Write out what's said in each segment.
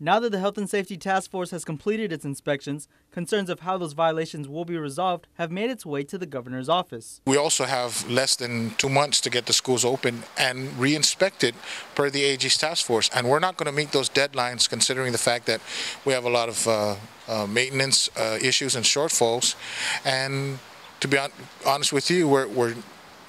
Now that the Health and Safety Task Force has completed its inspections, concerns of how those violations will be resolved have made its way to the governor's office. We also have less than 2 months to get the schools open and re-inspected per the AG's task force. And we're not going to meet those deadlines considering the fact that we have a lot of maintenance issues and shortfalls. And to be honest with you,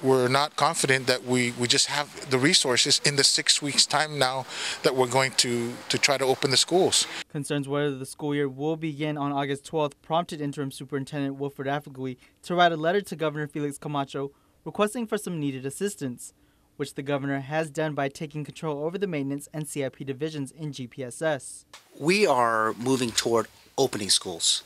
we're not confident that we just have the resources in the 6 weeks time now that we're going to try to open the schools. Concerns whether the school year will begin on August 12th prompted interim superintendent Wilfred Aflague to write a letter to Governor Felix Camacho requesting for some needed assistance, which the governor has done by taking control over the maintenance and CIP divisions in GPSS. We are moving toward opening schools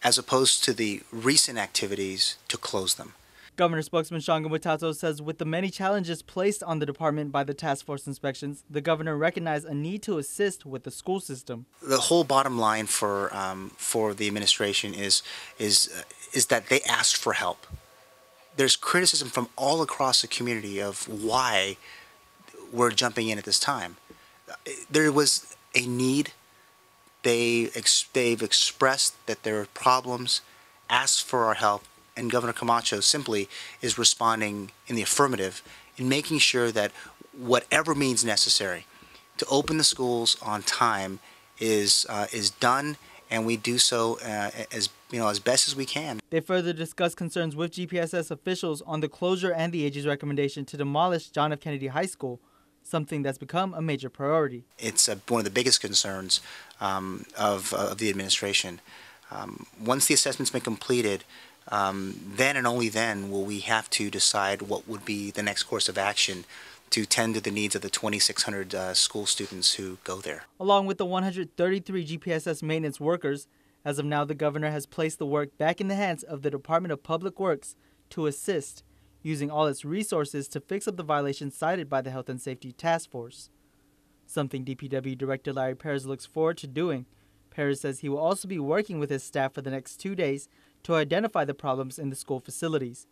as opposed to the recent activities to close them. Governor spokesman Shango Mutato says with the many challenges placed on the department by the task force inspections, the governor recognized a need to assist with the school system. The whole bottom line for the administration is that they asked for help. There's criticism from all across the community of why we're jumping in at this time. There was a need. They've expressed that there are problems, asked for our help. And Governor Camacho simply is responding in the affirmative in making sure that whatever means necessary to open the schools on time is done, and we do so as best as we can. They further discussed concerns with GPSS officials on the closure and the AG's recommendation to demolish John F. Kennedy High School, something that's become a major priority. It's one of the biggest concerns of the administration. Once the assessment's been completed, then and only then will we have to decide what would be the next course of action to tend to the needs of the 2,600 school students who go there. Along with the 133 GPSS maintenance workers, as of now the governor has placed the work back in the hands of the Department of Public Works to assist, using all its resources to fix up the violations cited by the Health and Safety Task Force. Something DPW Director Larry Perez looks forward to doing. Perez says he will also be working with his staff for the next 2 days to identify the problems in the school facilities.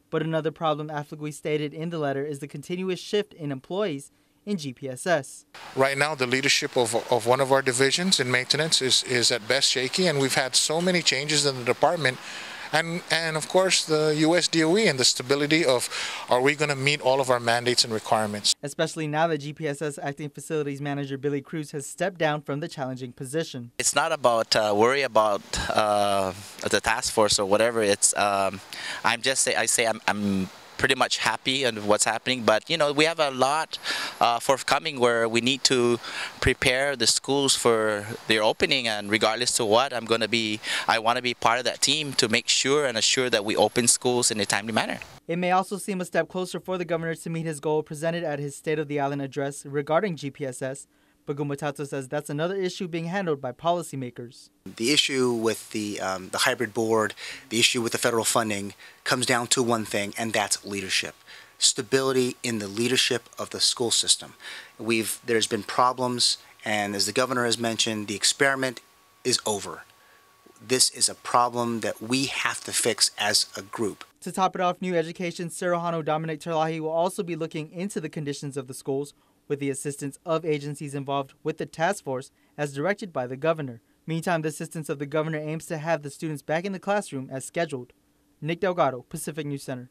But another problem Aflague stated in the letter is the continuous shift in employees in GPSS. Right now, the leadership of one of our divisions in maintenance is at best shaky, and we've had so many changes in the department. And of course, the U.S. DOE and the stability of, are we going to meet all of our mandates and requirements? Especially now that GPSS Acting Facilities Manager Billy Cruz has stepped down from the challenging position. It's not about worry about the task force or whatever. It's I'm pretty much happy on what's happening, but we have a lot forthcoming where we need to prepare the schools for their opening, and regardless to what, I want to be part of that team to make sure and assure that we open schools in a timely manner. It may also seem a step closer for the governor to meet his goal presented at his State of the Island address regarding GPSS, but Gumatato says that's another issue being handled by policymakers. The issue with the hybrid board, the issue with the federal funding comes down to one thing, and that's leadership. Stability in the leadership of the school system. There's been problems, and as the governor has mentioned, the experiment is over. This is a problem that we have to fix as a group. To top it off, New Education Cirujano Dominic Terlahi will also be looking into the conditions of the schools with the assistance of agencies involved with the task force as directed by the governor. Meantime, the assistance of the governor aims to have the students back in the classroom as scheduled. Nick Delgado, Pacific News Center.